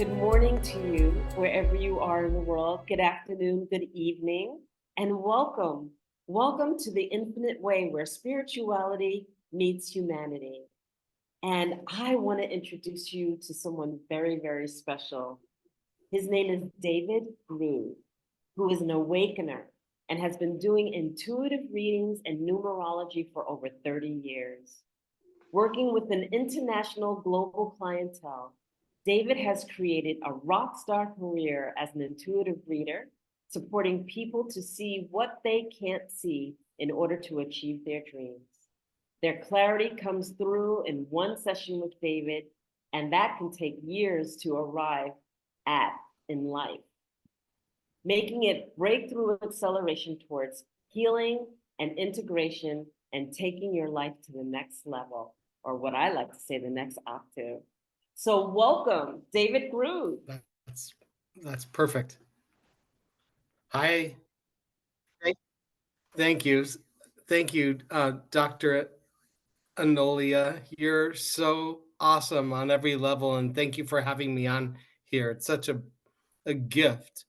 Good morning to you, wherever you are in the world. Good afternoon, good evening, and welcome. Welcome to the infinite way where spirituality meets humanity. And I want to introduce you to someone very, very special. His name is David Groode, who is an awakener and has been doing intuitive readings and numerology for over 30 years. Working with an international global clientele, David has created a rock star career as an intuitive reader, supporting people to see what they can't see in order to achieve their dreams. Their clarity comes through in one session with David, and that can take years to arrive at in life, making it breakthrough acceleration towards healing and integration and taking your life to the next level, or what I like to say, the next octave. So welcome, David Groode. That's that's perfect. Hi, thank, thank you, Dr. Anolia. You're so awesome on every level, and thank you for having me on here. It's such a gift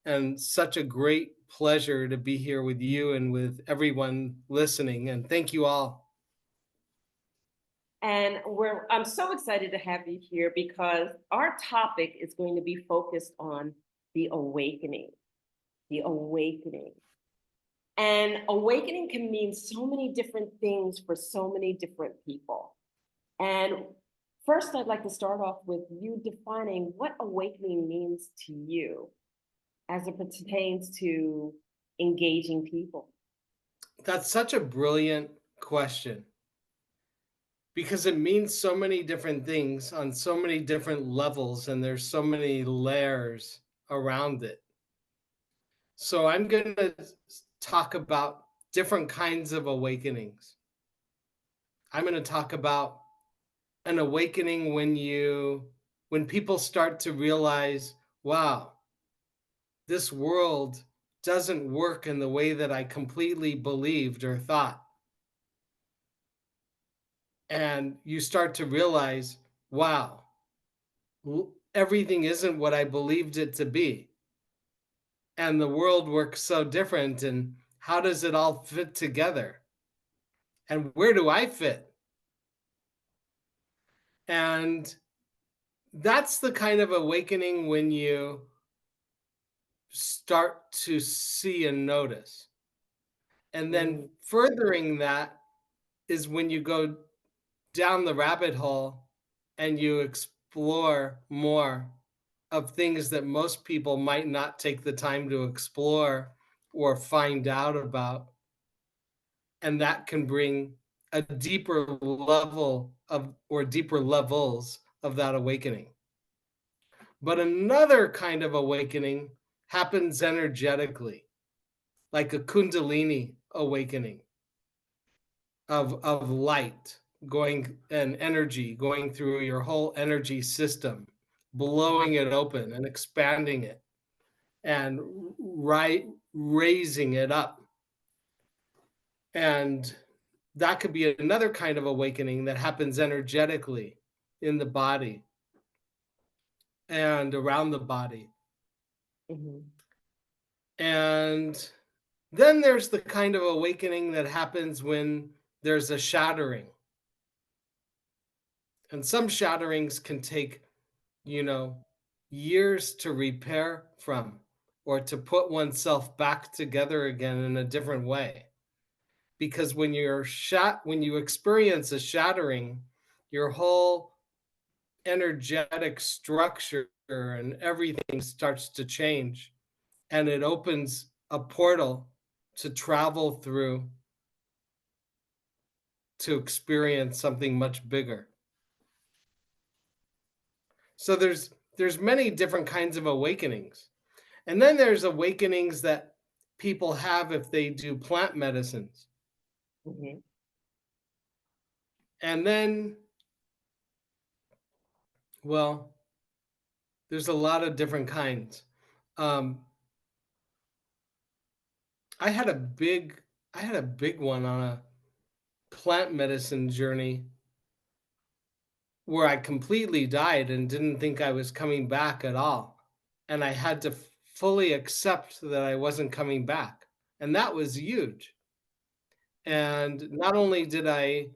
and such a great pleasure to be here with you and with everyone listening. And thank you all. And I'm so excited to have you here because our topic is going to be focused on the awakening, the awakening. And awakening can mean so many different things for so many different people. And first, I'd like to start off with you defining what awakening means to you as it pertains to engaging people. That's such a brilliant question because it means so many different things on so many different levels, and there's so many layers around it. So I'm going to talk about different kinds of awakenings. I'm going to talk about an awakening when people start to realize, wow, this world doesn't work in the way that I completely believed or thought. And you start to realize, wow, everything isn't what I believed it to be. And the world works so different. And how does it all fit together? And where do I fit? And that's the kind of awakening when you start to see and notice. And then Mm. furthering that is when you go down the rabbit hole and you explore more of things that most people might not take the time to explore or find out about. And that can bring a deeper level of, or deeper levels of that awakening. But another kind of awakening happens energetically, like a Kundalini awakening of light going and energy going through your whole energy system, blowing it open and expanding it and raising it up. And that could be another kind of awakening that happens energetically in the body and around the body. Mhm. And then there's the kind of awakening that happens when there's a shattering. And some shatterings can take, you know, years to repair from or to put oneself back together again in a different way. Because when you experience a shattering, your whole energetic structure and everything starts to change, and it opens a portal to travel through to experience something much bigger. So there's many different kinds of awakenings. And then there's awakenings that people have if they do plant medicines. Mhm. And then, well, there's a lot of different kinds. Um, I had a big I had a big one on a plant medicine journey where I completely died and didn't think I was coming back at all. And I had to fully accept that I wasn't coming back. And that was huge. And not only did I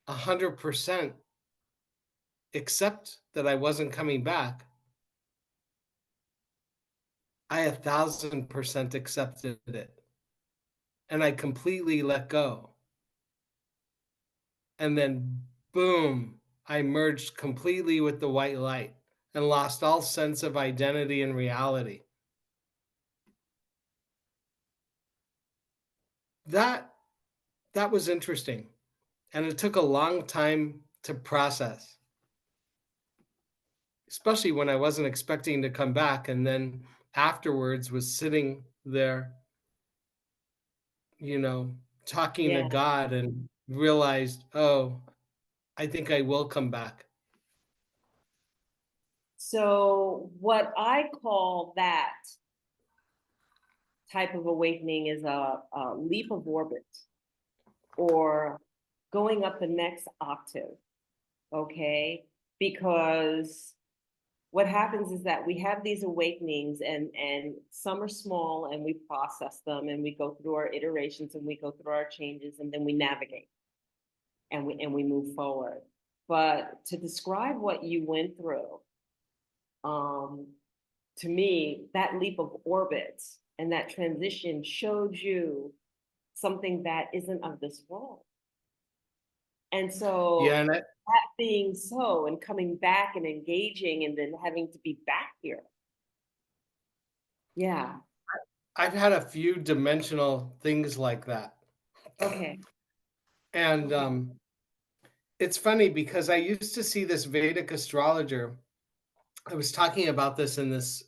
100% accept that I wasn't coming back, I 1,000% accepted it. And I completely let go. And then, boom, I merged completely with the white light and lost all sense of identity and reality. That that was interesting, and it took a long time to process, especially when I wasn't expecting to come back, and then afterwards was sitting there, you know, talking to Yeah. God and realized, "Oh, I think I will come back." So, what I call that type of awakening is a leap of orbit or going up the next octave. Okay. Because what happens is that we have these awakenings and some are small and we process them and we go through our iterations and we go through our changes and then we navigate and we move forward. But to describe what you went through, um, to me, that leap of orbit and that transition showed you something that isn't of this world. And Yeah, so and that being so and coming back and engaging and then having to be back here. Yeah. I've had a few dimensional things like that. Okay. And Okay. it's funny because I used to see this Vedic astrologer. I was talking about this in this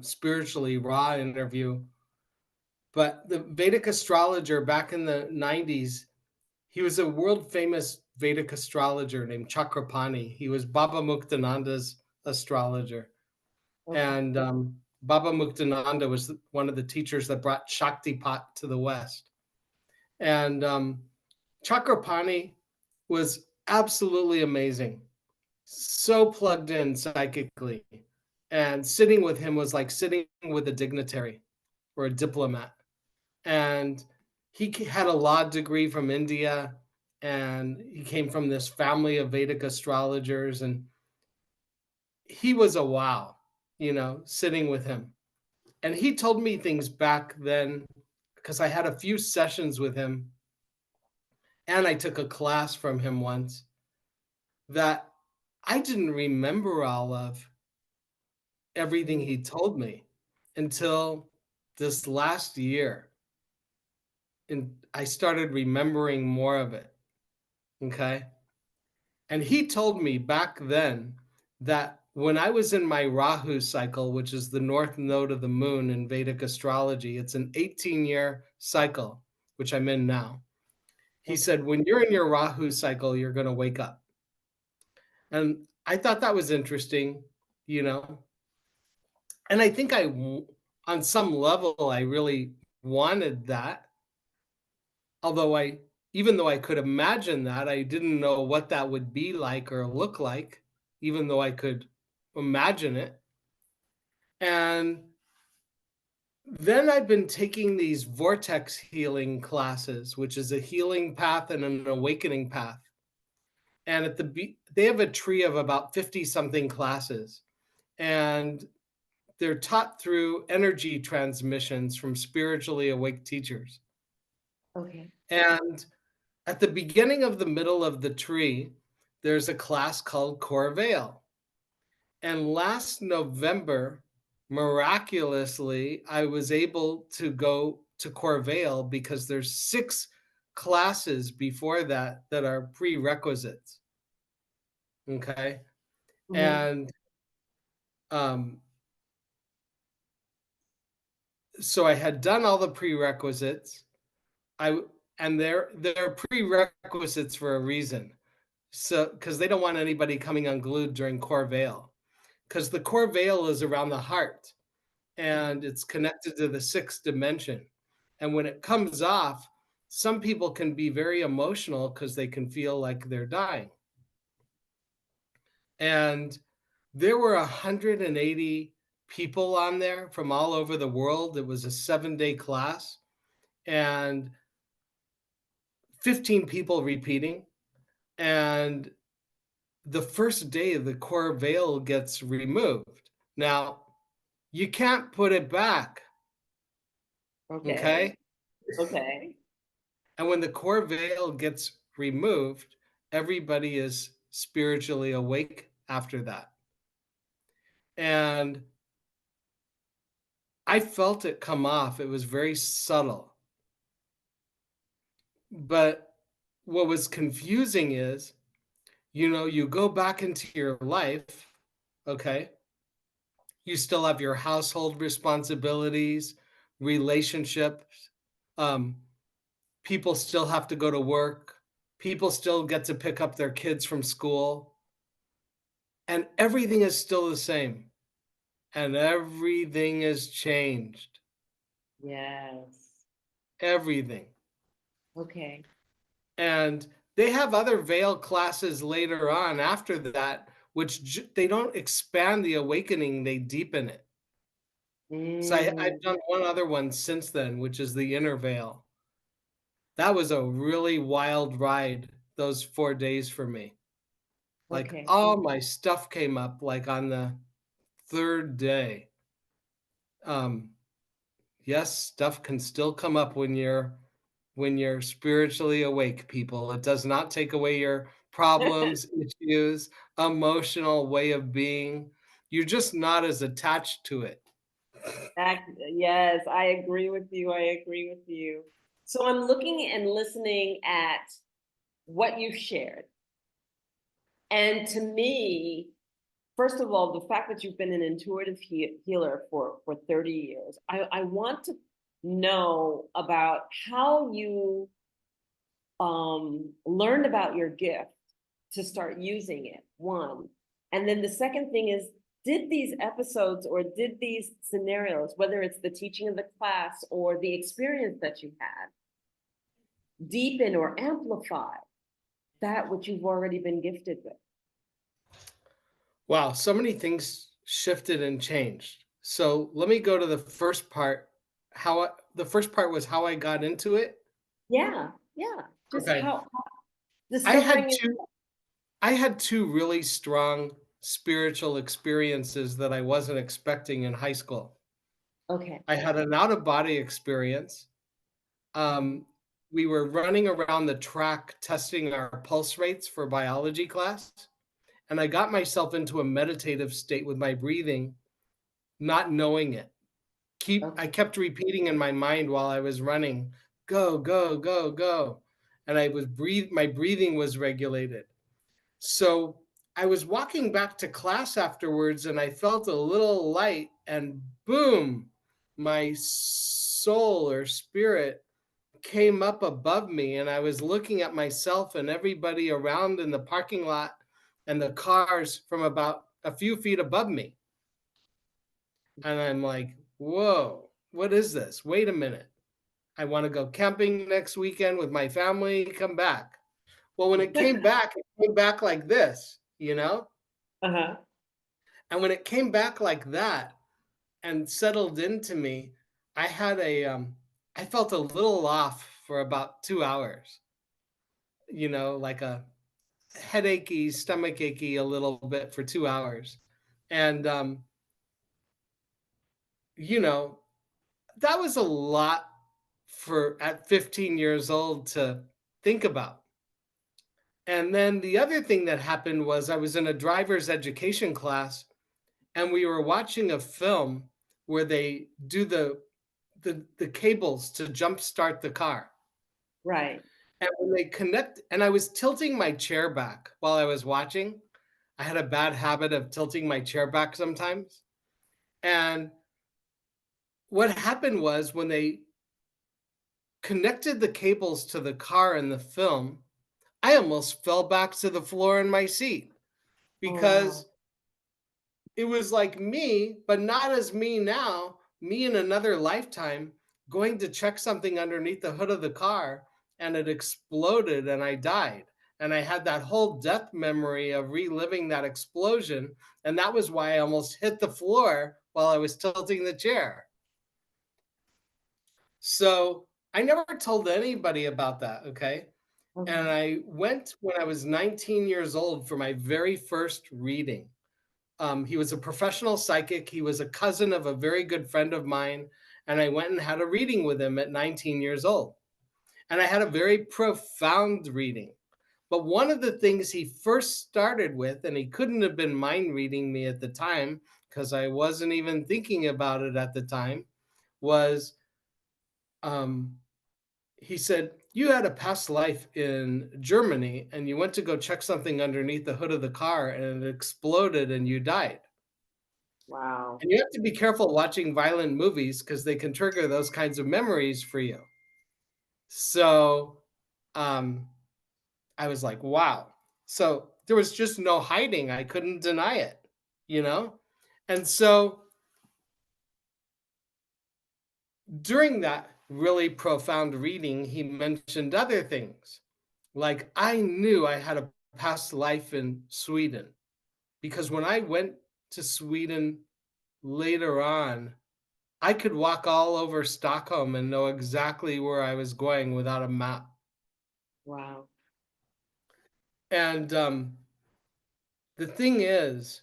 spiritually raw interview, but the Vedic astrologer back in the 90s, he was a world famous Vedic astrologer named Chakrapani. He was Baba Muktananda's astrologer. Okay. And Baba Muktananda was one of the teachers that brought Shaktipat to the West. And Chakrapani was absolutely amazing, so plugged in psychically. And sitting with him was like sitting with a dignitary or a diplomat. And he had a law degree from India, and he came from this family of Vedic astrologers. And he was a wow, sitting with him. And he told me things back then because I had a few sessions with him and I took a class from him once that I didn't remember all of everything Mhm. he told me until this last year. And I started remembering more of it. Okay. And he told me back then that when I was in my Rahu cycle, which is the north node of the moon in Vedic astrology, it's an 18-year cycle, which I'm in now. He Okay. said, when you're in your Rahu cycle, you're going to wake up. And I thought that was interesting, you know. And I think on some level, I really wanted that. Although even though I could imagine that, I didn't know what that would be like or look like, even though I could imagine it. And then I've been taking these vortex healing classes, which is a healing path and an awakening path. And they have a tree of about 50 something classes. And they're taught through energy transmissions from spiritually awake teachers. Okay. And at the beginning of the middle of the tree, there's a class called Corveil. And last November, miraculously, I was able to go to Corveil because there's 6 classes before that that are prerequisites. Okay. Mhm. And um, so I had done all the prerequisites. I and they're prerequisites for a reason. So because they don't want anybody coming unglued during core veil, because the core veil is around the heart Mhm. and it's connected to the sixth dimension. And when it comes off, some people can be very emotional because they can feel like they're dying. And there were 180 people on there from all over the world. It was a 7-day class and 15 people repeating. And the first day, the core veil gets removed. Now, you can't put it back, Okay. okay? Okay. And when the core veil gets removed, everybody is spiritually awake after that. And I felt it come off. It was very subtle. But what was confusing is, you go back into your life, okay? You still have your household responsibilities, relationships, um, people still have to go to work, people still get to pick up their kids from school, and everything is still the same, and everything is changed. Yes. Everything. Okay. And they have other veil classes later on after that, which they don't expand the awakening, they deepen it. So I've Mm, done one other one since then, which is the inner veil. That was a really wild ride, those 4 days for me. Like okay. all my stuff came up like on the third day. Um, yes, stuff can still come up when you're spiritually awake, people. It does not take away your problems, issues, emotional way of being. You're just not as attached to it. Yes, I agree with you. I agree with you. So I'm looking and listening at what you've shared. And to me, first of all, the fact that you've been an intuitive healer for 30 years, I want to know about how you learned about your gift to start using it, one. And then the second thing is, did these episodes or did these scenarios, whether it's the teaching of the class or the experience that you had, deepen or amplify that which you've already been gifted with? Wow, so many things shifted and changed. So let me go to the first part. The first part was how I got into it. Yeah, yeah. Just Okay. how I had discovering it. two I had two really strong spiritual experiences that I wasn't expecting in high school. Okay, I had an out of body experience. Um, we were running around the track testing our pulse rates for biology class, and I got myself into a meditative state with my breathing, not knowing it. I okay, kept repeating in my mind while I was running, "Go, go, go, go." And my breathing was regulated. So I was walking back to class afterwards and I felt a little light, and boom, my soul or spirit came up above me, and I was looking at myself and everybody around in the parking lot and the cars from about a few feet above me. And I'm like, whoa, what is this? Wait a minute. I want to go camping next weekend with my family. Come back. Well, when it came back like this. uh-huh. And when it came back like that and settled into me, I felt a little off for about 2 hours, like a headachy, stomach achy a little bit for 2 hours. And, you know, that was a lot for at 15 years old to think about. And then the other thing that happened was I was in a driver's education class and we were watching a film where they do the cables to jumpstart the car. Right. And when they connect, and I was tilting my chair back while I was watching. I had a bad habit of tilting my chair back sometimes. And what happened was when they connected the cables to the car in the film, I almost fell back to the floor in my seat Oh, wow. because it was like me, but not as me now, me in another lifetime going to check something underneath the hood of the car and it exploded and I died. And I had that whole death memory of reliving that explosion. And that was why I almost hit the floor while I was tilting the chair. So I never told anybody about that. Okay. And Okay. I went when I was 19 years old for my very first reading. He was a professional psychic. He was a cousin of a very good friend of mine. And I went and had a reading with him at 19 years old. And I had a very profound reading. But one of the things he first started with, and he couldn't have been mind reading me at the time because I wasn't even thinking about it at the time, was um, he said, "You had a past life in Germany and you went to go check something underneath the hood of the car and it exploded and you died. Wow. And you have to be careful watching violent movies because they can trigger those kinds of memories for you." So um, I was like, wow. So there was just no hiding. I couldn't deny it, you know? And so during that really profound reading, he mentioned other things. Like I knew I had a past life in Sweden because when I went to Sweden later on, I could walk all over Stockholm and know exactly where I was going without a map. Wow. And the thing is,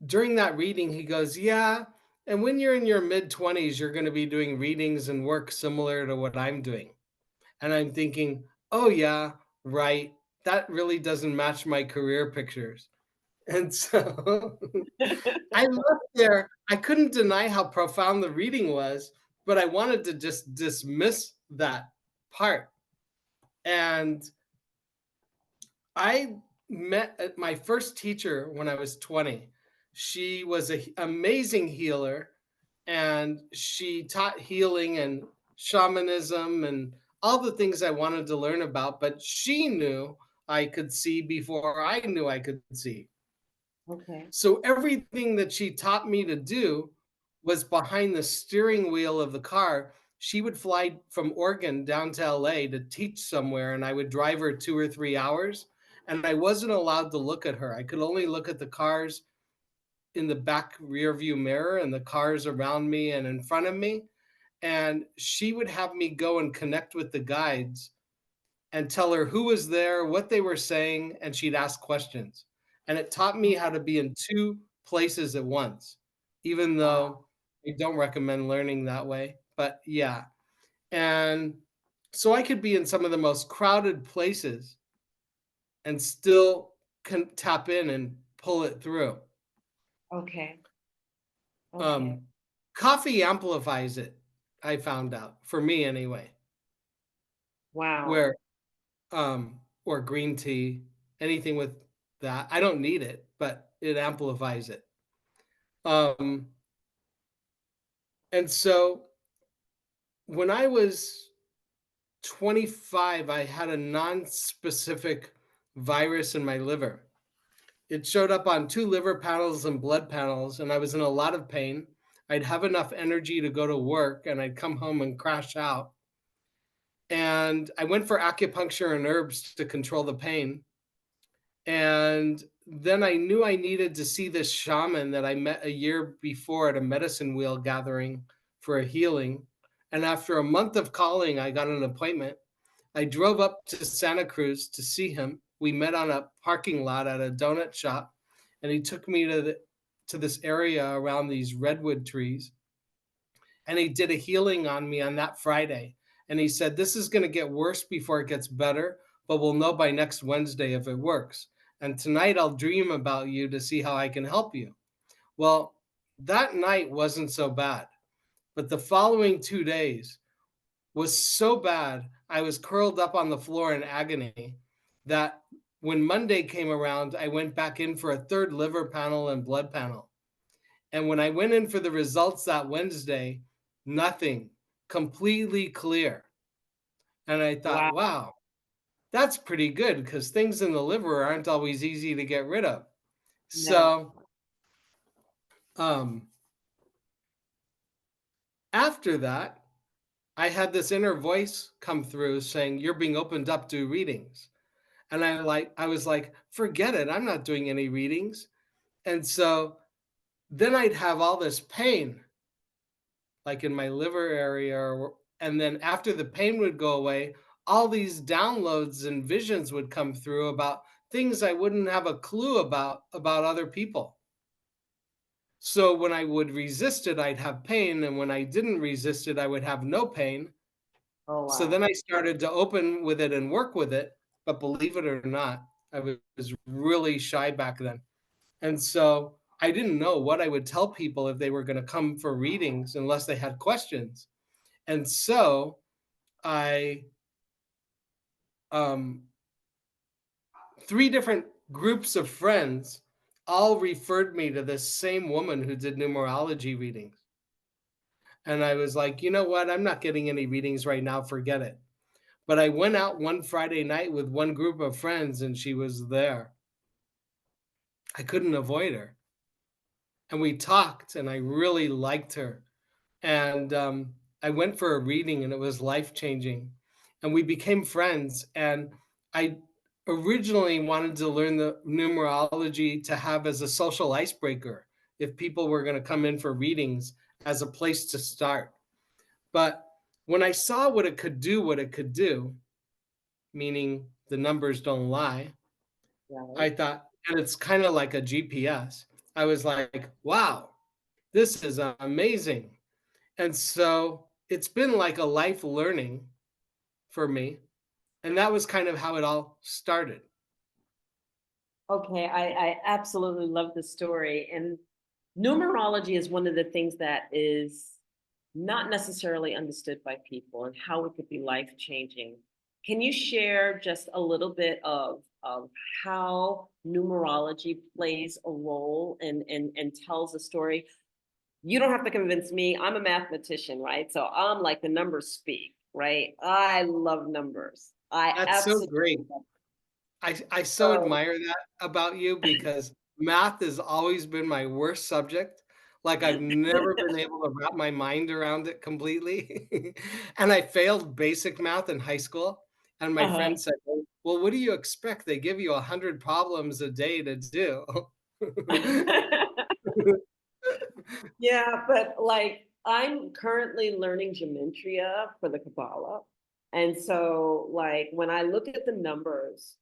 during that reading, he goes, "Yeah. And when you're in your mid 20s, you're going to be doing readings and work similar to what I'm doing." And I'm thinking, "Oh, yeah, right. That really doesn't match my career pictures." And so I left there. I couldn't deny how profound the reading was, but I wanted to just dismiss that part. And I met my first teacher when I was 20. She was an amazing healer and she taught healing and shamanism and all the things I wanted to learn about, but she knew I could see before I knew I could see. Okay. So everything that she taught me to do was behind the steering wheel of the car. She would fly from Oregon down to LA to teach somewhere, and I would drive her 2 or 3 hours. And I wasn't allowed to look at her. I could only look at the cars in the back rear view mirror and the cars around me and in front of me. And she would have me go and connect with the guides and tell her who was there, what they were saying, and she'd ask questions. And it taught me how to be in two places at once, even Wow. though I don't recommend learning that way. But yeah. And so I could be in some of the most crowded places and still can tap in and pull it through. Okay. Okay. Um, Coffee amplifies it, I found out, for me anyway, Wow. where or green tea, anything with that. I don't need it, but it amplifies it. Um, and so when I was 25, I had a non-specific virus in my liver. It showed up on two liver panels and blood panels, and I was in a lot of pain. I'd have enough energy to go to work, and I'd come home and crash out. And I went for acupuncture and herbs to control the pain. And then I knew I needed to see this shaman that I met a year before at a medicine wheel gathering for a healing. And after a month of calling, I got an appointment. I drove up to Santa Cruz to see him. We met on a parking lot at a donut shop, and he took me to this area around these redwood trees. And he did a healing on me on that Friday. And he said, "This is going to get worse before it gets better, but we'll know by next Wednesday if it works. And tonight I'll dream about you to see how I can help you." Well, that night wasn't so bad, but the following 2 days was so bad. I was curled up on the floor in agony that when Monday came around, I went back in for a third liver panel and blood panel. And when I went in for the results that Wednesday, nothing, completely clear. And I thought, Wow. wow, that's pretty good because things in the liver aren't always easy to get rid of. No. So um, after that, I had this inner voice come through saying, "You're being opened up to readings." And I was like, forget it. I'm not doing any readings. And so then I'd have all this pain, like in my liver area, and then after the pain would go away, all these downloads and visions would come through about things I wouldn't have a clue about other people. So when I would resist it, I'd have pain, and when I didn't resist it, I would have no pain. Oh, So then wow. I started to open with it and work with it, but believe it or not, I was really shy back then. And so I didn't know what I would tell people if they were going to come for readings unless they had questions. And so I, um, three different groups of friends all referred me to this same woman who did numerology readings. And I was like, you know what? I'm not getting any readings right now. Forget it. But I went out one Friday night with one group of friends and she was there. I couldn't avoid her. And we talked and I really liked her. And I went for a reading and it was life changing. And we became friends. And I originally wanted to learn the numerology to have as a social icebreaker if people were going to come in for readings as a place to start. But when I saw what it could do, meaning the numbers don't lie, Right. I thought, and it's kind of like a GPS. I was like, wow, this is amazing. And so it's been like a life learning for me. And that was kind of how it all started. Okay, I absolutely love the story. And numerology is one of the things that is not necessarily understood by people and how it could be life changing. Can you share just a little bit of how numerology plays a role and tells a story? You don't have to convince me. I'm a mathematician, right? So I'm like the numbers speak, right? I love numbers. I That's so absolutely great. love I so so admire that about you because math has always been my worst subject. Like I've never been able to wrap my mind around it completely. And I failed basic math in high school. And my uh-huh. friend said, well, what do you expect? They give you 100 problems a day to do. Yeah, but like I'm currently learning gematria for the Kabbalah. And so like when I look at the numbers,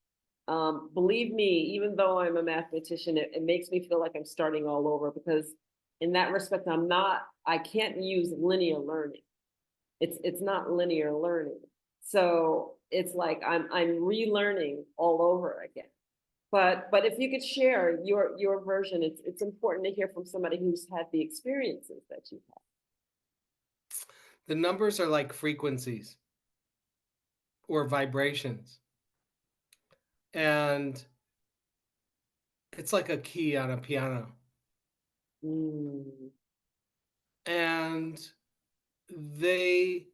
believe me, even though I'm a mathematician, it makes me feel like I'm starting all over because in that respect, I can't use linear learning. It's not linear learning. So it's like I'm relearning all over again. But if you could share your version, it's important to hear from somebody who's had the experiences that you've had. The numbers are like frequencies or vibrations. And it's like a key on a piano. Mm, And they,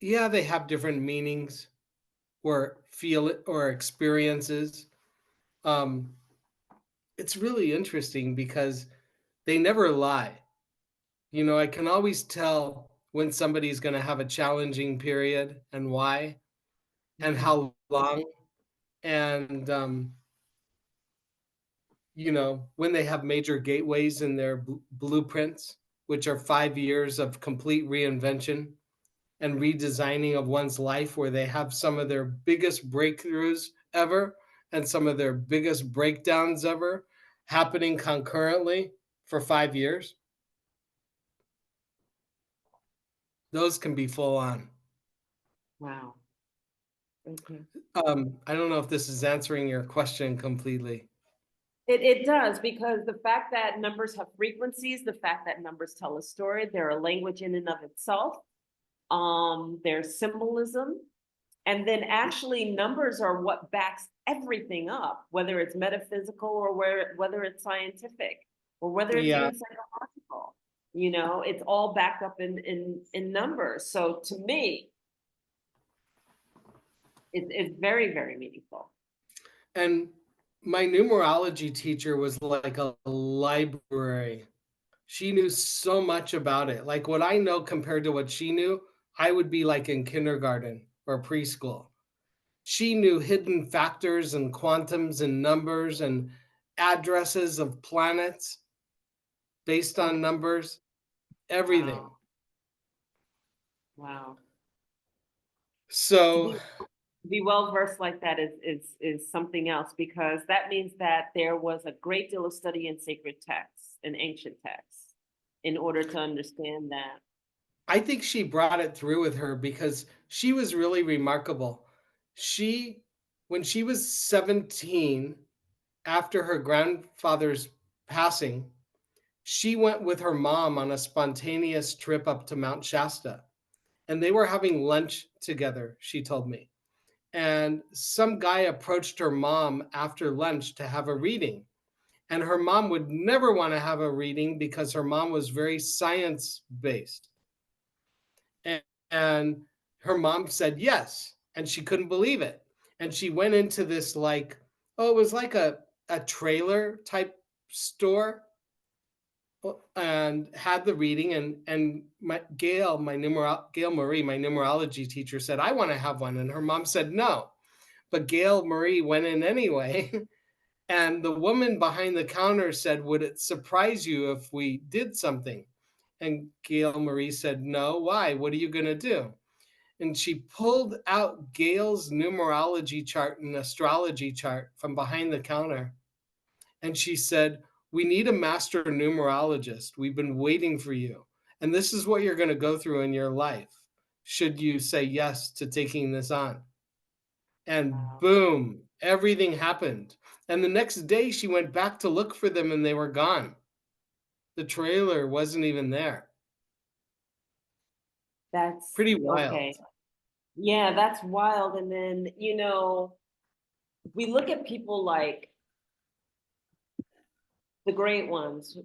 yeah, they have different meanings or feel it or experiences. Um, it's really interesting because they never lie. You know, I can always tell when somebody's going to have a challenging period and why and mm, how long. And, you know, when they have major gateways in their blueprints, which are 5 years of complete reinvention and redesigning of one's life, where they have some of their biggest breakthroughs ever and some of their biggest breakdowns ever happening concurrently for 5 years. Those can be full on. wow. Okay. I don't know if this is answering your question completely. It does because the fact that numbers have frequencies, the fact that numbers tell a story, they're a language in and of itself. There's symbolism. And then actually numbers are what backs everything up, whether it's metaphysical or whether it's scientific or whether it's Yeah. even psychological. You know, it's all backed up in numbers. So to me, it's very, very meaningful. And my numerology teacher was like a library. She knew so much about it. Like what I know compared to what she knew, I would be like in kindergarten or preschool. She knew hidden factors and quantums and numbers and addresses of planets based on Okay. numbers, everything. Wow. Wow. To So be well versed like that is something else, because that means that there was a great deal of study in sacred texts and ancient texts in order to understand that. I think she brought it through with her because she was really remarkable. She, when she was 17, after her grandfather's passing, she went with her mom on a spontaneous trip up to Mount Shasta. And they were having lunch together, she told me. And some guy approached her mom after lunch to have a reading. And her mom would never want to have a reading because her mom was very science based. And, and her mom said yes. And she couldn't believe it. And she went into this, like, oh, it was like a trailer type store, and had the reading, and Gail Marie, my numerology teacher, said, I want to have one. And her mom said no. But Gail Marie went in anyway. And the woman behind the counter said, would it surprise you if we did something? And Gail Marie said, no, why? What are you going to do? And she pulled out Gail's numerology chart and astrology chart from behind the counter. And she said, we need a master numerologist. We've been waiting for you. And this is what you're going to go through in your life, should you say yes to taking this on. And Wow. boom, everything happened. And the next day she went back to look for them and they were gone. The trailer wasn't even there. That's Pretty wild. okay. Yeah, that's wild. And then, we look at people like the great ones.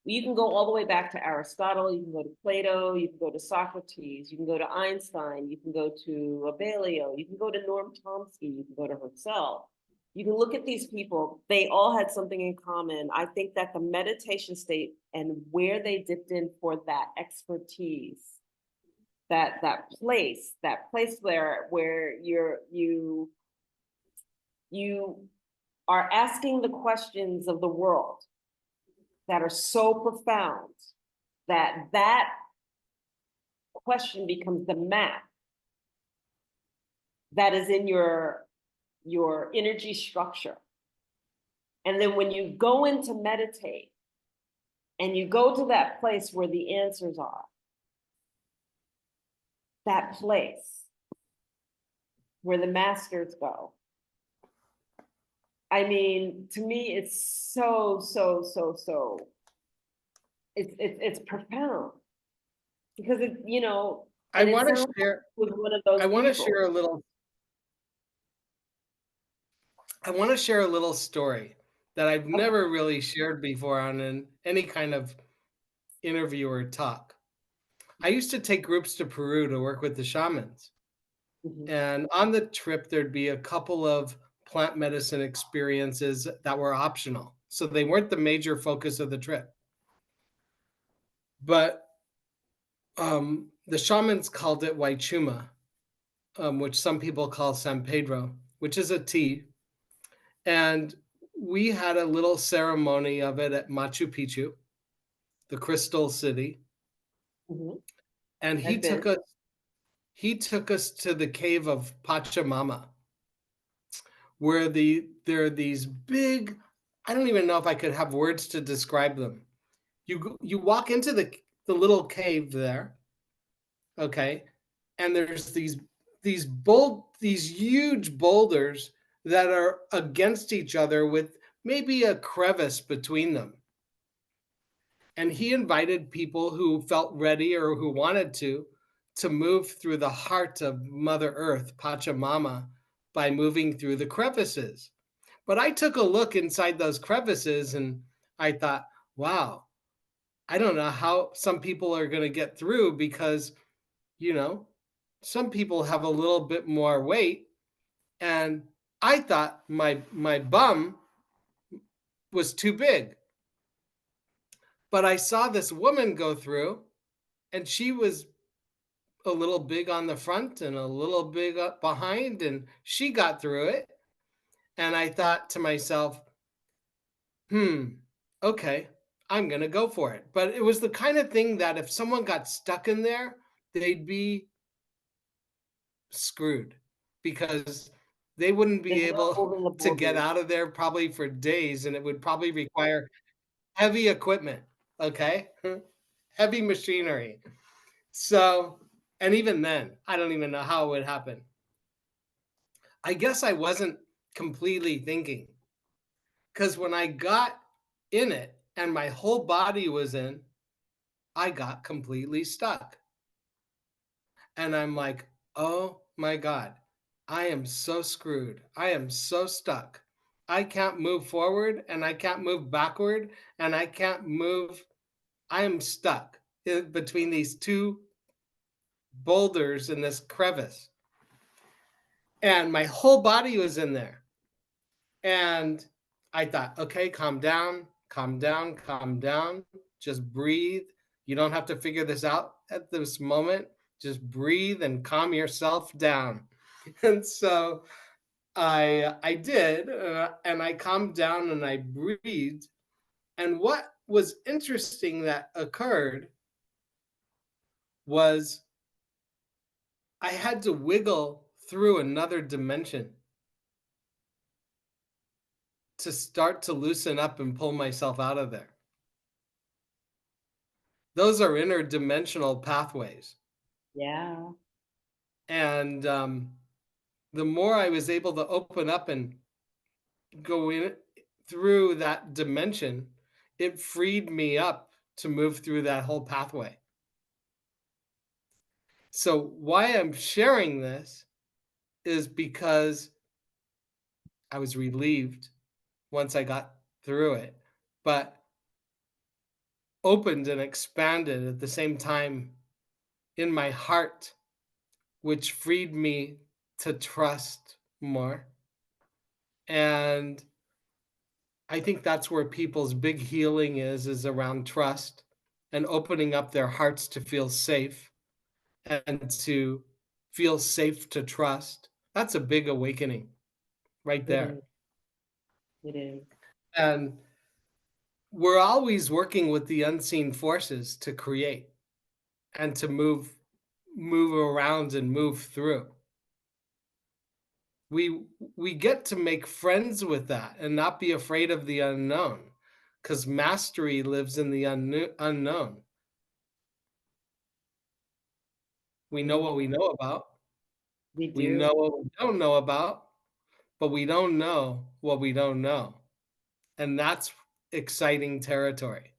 You can go all the way back to Aristotle, you can go to Plato, you can go to Socrates, you can go to Einstein, you can go to Abelio, you can go to Noam Chomsky, you can go to Husserl. You can look at these people, they all had something in common. I think that the meditation state and where they dipped in for that expertise, that place where you are asking the questions of the world that are so profound that question becomes the map that is in your energy structure. And then when you go in to meditate and you go to that place where the answers are, that place where the masters go. I mean, to me, it's so it's profound, because I and it want to sounds like share it was one of I those want to people. share a little I want to share a little story that I've Okay. never really shared before on any kind of interview or talk. I used to take groups to Peru to work with the shamans. Mhm. And on the trip, there'd be a couple of plant medicine experiences that were optional. So they weren't the major focus of the trip. But the shamans called it Waichuma, which some people call San Pedro, which is a tea. And we had a little ceremony of it at Machu Picchu, the crystal city. Mhm. And I've been. he took us to the cave of Pachamama, where there are these big, I don't even know if I could have words to describe them. You walk into the little cave there, okay, and there's these huge boulders that are against each other with maybe a crevice between them. And he invited people who felt ready or who wanted to move through the heart of Mother Earth, Pachamama, by moving through the crevices. But I took a look inside those crevices and I thought, wow, I don't know how some people are going to get through because, you know, some people have a little bit more weight. And I thought my bum was too big. But I saw this woman go through and she was a little big on the front and a little big up behind, and she got through it. And I thought to myself, hmm, okay, I'm going to go for it. But it was the kind of thing that if someone got stuck in there, they'd be screwed because they wouldn't There's be no able moving the to get boulders. out of there probably for days, and it would probably require heavy equipment, okay? Heavy machinery. So, and even then, I don't even know how it would happen. I guess I wasn't completely thinking because when I got in it and my whole body was in, I got completely stuck. And I'm like, oh my God, I am so screwed. I am so stuck. I can't move forward and I can't move backward and I can't move. I am stuck between these two boulders in this crevice. And my whole body was in there. And I thought, okay, calm down, calm down, calm down. Just breathe. You don't have to figure this out at this moment. Just breathe and calm yourself down. And so I did, and I calmed down and I breathed. And what was interesting that occurred was I had to wiggle through another dimension to start to loosen up and pull myself out of there. Those are interdimensional pathways. Yeah. And the more I was able to open up and go in through that dimension, it freed me up to move through that whole pathway. So, why I'm sharing this is because I was relieved once I got through it, but opened and expanded at the same time in my heart, which freed me to trust more. And I think that's where people's big healing is around trust and opening up their hearts to feel safe and to feel safe to trust. That's a big awakening right It there. is. It is. And we're always working with the unseen forces to create and to move around and move through. We get to make friends with that and not be afraid of the unknown because mastery lives in the unknown. We know what we know about. We We do. know what we don't know about, but we don't know what we don't know. And that's exciting territory.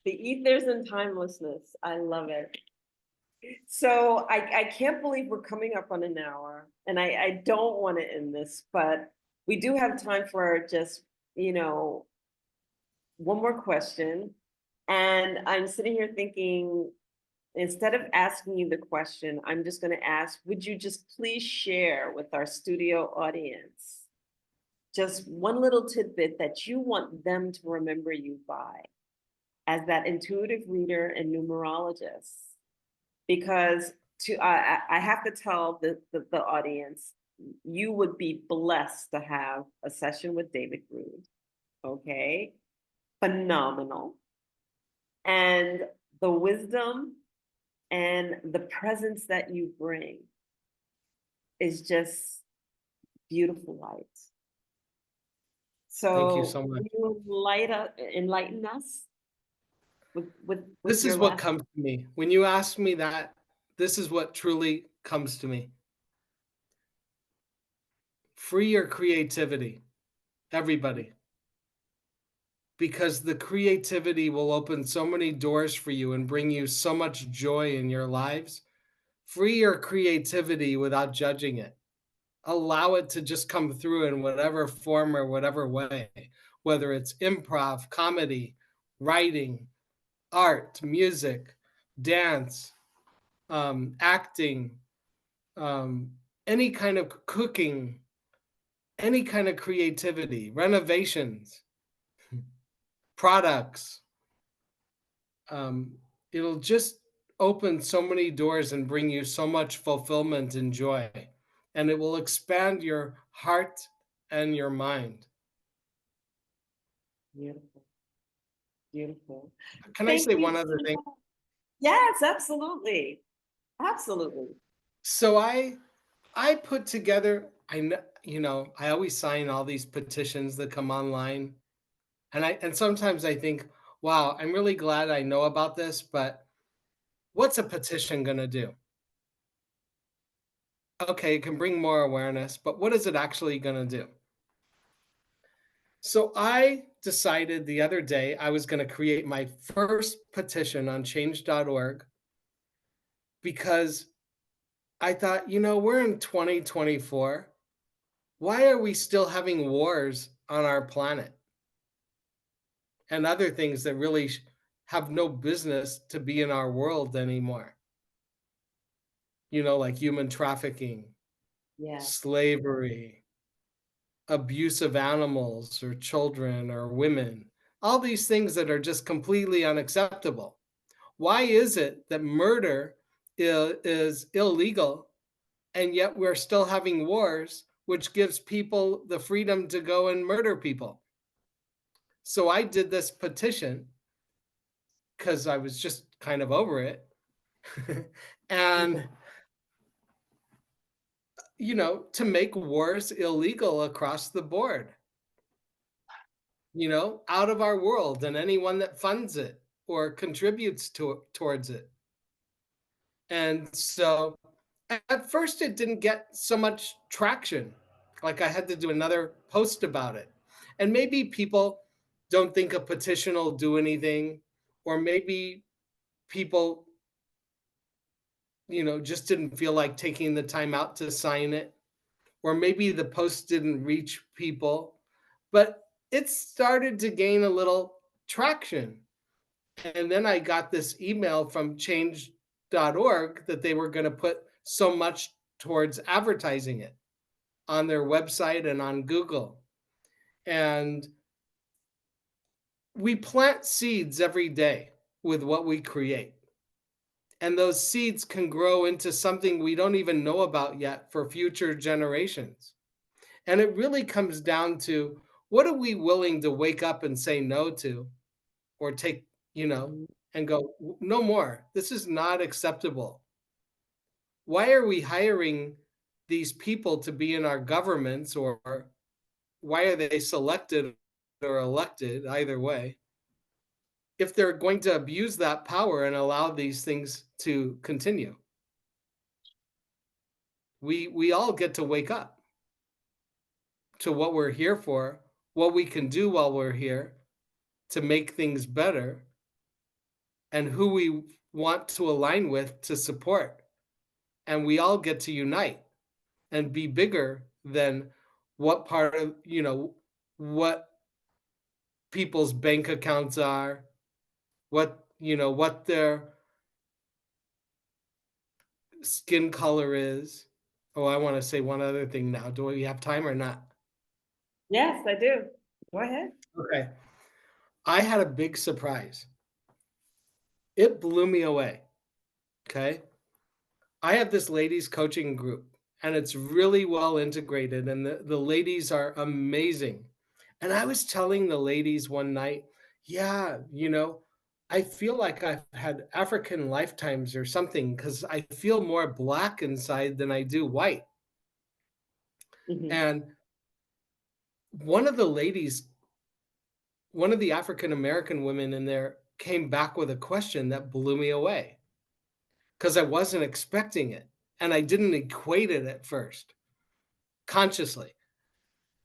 The ethers and timelessness. I love it. So I can't believe we're coming up on an hour, and I don't want to end this, but we do have time for just, you know, one more question. And I'm sitting here thinking, instead of asking you the question, I'm just going to ask, would you just please share with our studio audience just one little tidbit that you want them to remember you by as that intuitive reader and numerologist? Because I have to tell the audience, you would be blessed to have a session with David Groode. Okay, phenomenal, and the wisdom and the presence that you bring is just beautiful light. Thank you So so much. can you enlighten us with This your is what last? comes to me. When you ask me that, this is what truly comes to me. Free your creativity, everybody, because the creativity will open so many doors for you and bring you so much joy in your lives. Free your creativity without judging it. Allow it to just come through in whatever form or whatever way, whether it's improv, comedy, writing, art, music, dance, acting, um, any kind of cooking, any kind of creativity, renovations, products, It'll just open so many doors and bring you so much fulfillment and joy. And it will expand your heart and your mind. Beautiful, beautiful. Can I Thank say you one other so thing? much. Yes, absolutely. Absolutely. So I put together, I know, I always sign all these petitions that come online. And sometimes I think, wow, I'm really glad I know about this, but what's a petition going to do? Okay, it can bring more awareness, but what is it actually going to do? So I decided the other day I was going to create my first petition on change.org because I thought, we're in 2024. Why are we still having wars on our planet and other things that really have no business to be in our world anymore? Like human trafficking, Yes. slavery, abuse of animals or children or women, all these things that are just completely unacceptable. Why is it that murder is illegal and yet we're still having wars, which gives people the freedom to go and murder people? So I did this petition because I was just kind of over it. And, to make wars illegal across the board, out of our world and anyone that funds it or contributes towards it. And so at first it didn't get so much traction. Like I had to do another post about it. And maybe people don't think a petition will do anything, or maybe people, just didn't feel like taking the time out to sign it, or maybe the post didn't reach people, but it started to gain a little traction. And then I got this email from change.org that they were going to put so much towards advertising it on their website and on Google. And we plant seeds every day with what we create. And those seeds can grow into something we don't even know about yet for future generations. And it really comes down to, what are we willing to wake up and say no to, or take, Mhm. and go, no more. This is not acceptable. Why are we hiring these people to be in our governments, or why are they selected or elected, either way, if they're going to abuse that power and allow these things to continue? We all get to wake up to what we're here for, what we can do while we're here to make things better, and who we want to align with to support. And we all get to unite and be bigger than what part of, what people's bank accounts are, what their skin color is. Oh, I want to say one other thing now. Do we have time or not? Yes, I do. Go ahead. Okay. I had a big surprise. It blew me away. Okay. I have this ladies coaching group, and it's really well integrated, and the ladies are amazing. And I was telling the ladies one night, yeah, I feel like I've had African lifetimes or something, because I feel more black inside than I do white. Mhm. And one of the ladies, one of the African American women in there came back with a question that blew me away because I wasn't expecting it. And I didn't equate it at first consciously.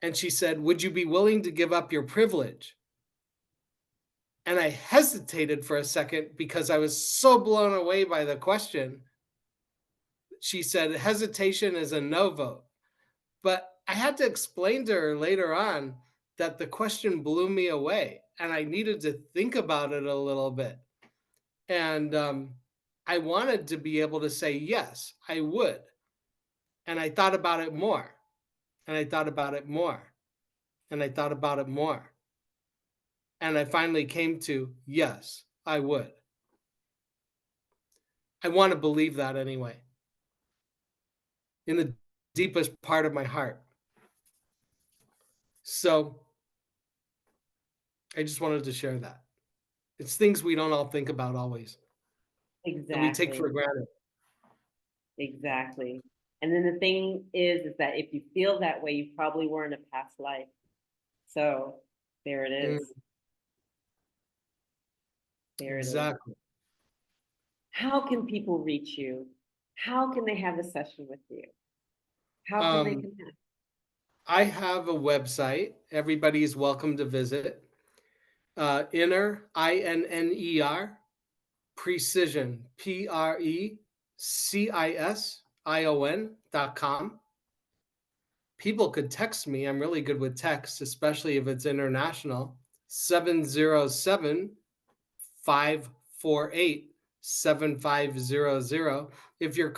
And she said, would you be willing to give up your privilege? And I hesitated for a second because I was so blown away by the question. She said, hesitation is a no vote. But I had to explain to her later on that the question blew me away and I needed to think about it a little bit. And I wanted to be able to say, yes, I would. And I thought about it more. And I thought about it more. And I thought about it more. And I finally came to, yes, I would. I want to believe that anyway, in the deepest part of my heart. So I just wanted to share that. It's things we don't all think about always, that we take Exactly. for granted. Exactly. And then the thing is that if you feel that way, you probably were in a past life. So there it Mm, is. There it is. exactly. How can people reach you? How can they have a session with you? How can they Um, connect? I have a website. Everybody is welcome to visit. Inner, precision, precision.com. People could text me. I'm really good with text, especially if it's international. 707 548 7500. If you're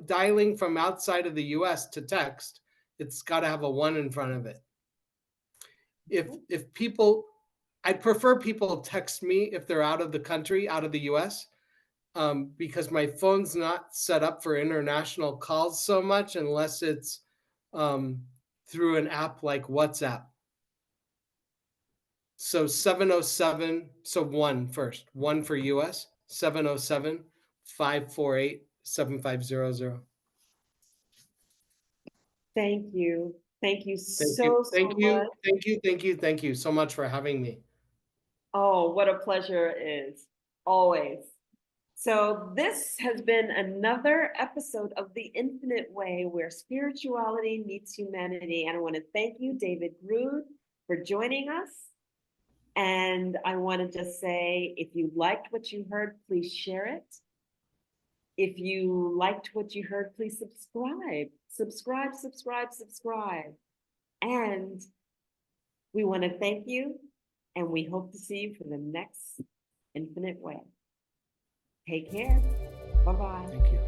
dialing from outside of the US to text, it's got to have a 1 in front of it. If people, I prefer people text me if they're out of the country, out of the US, because my phone's not set up for international calls so much unless it's um, through an app like WhatsApp. So 707, so one first, one for US, 707 548 7500. Thank you. Thank you Thank you. so, Thank so much. you. Thank you. Thank you. Thank you so much for having me. Oh, what a pleasure it is. Always. So, this has been another episode of The Infinite Way where spirituality meets humanity. And I want to thank you, David Groode, for joining us. And I want to just say if you liked what you heard, please share it. If you liked what you heard, please subscribe. Subscribe, subscribe, subscribe. And we want to thank you. And we hope to see you for the next Infinite Way. Take care. Bye bye. Thank you.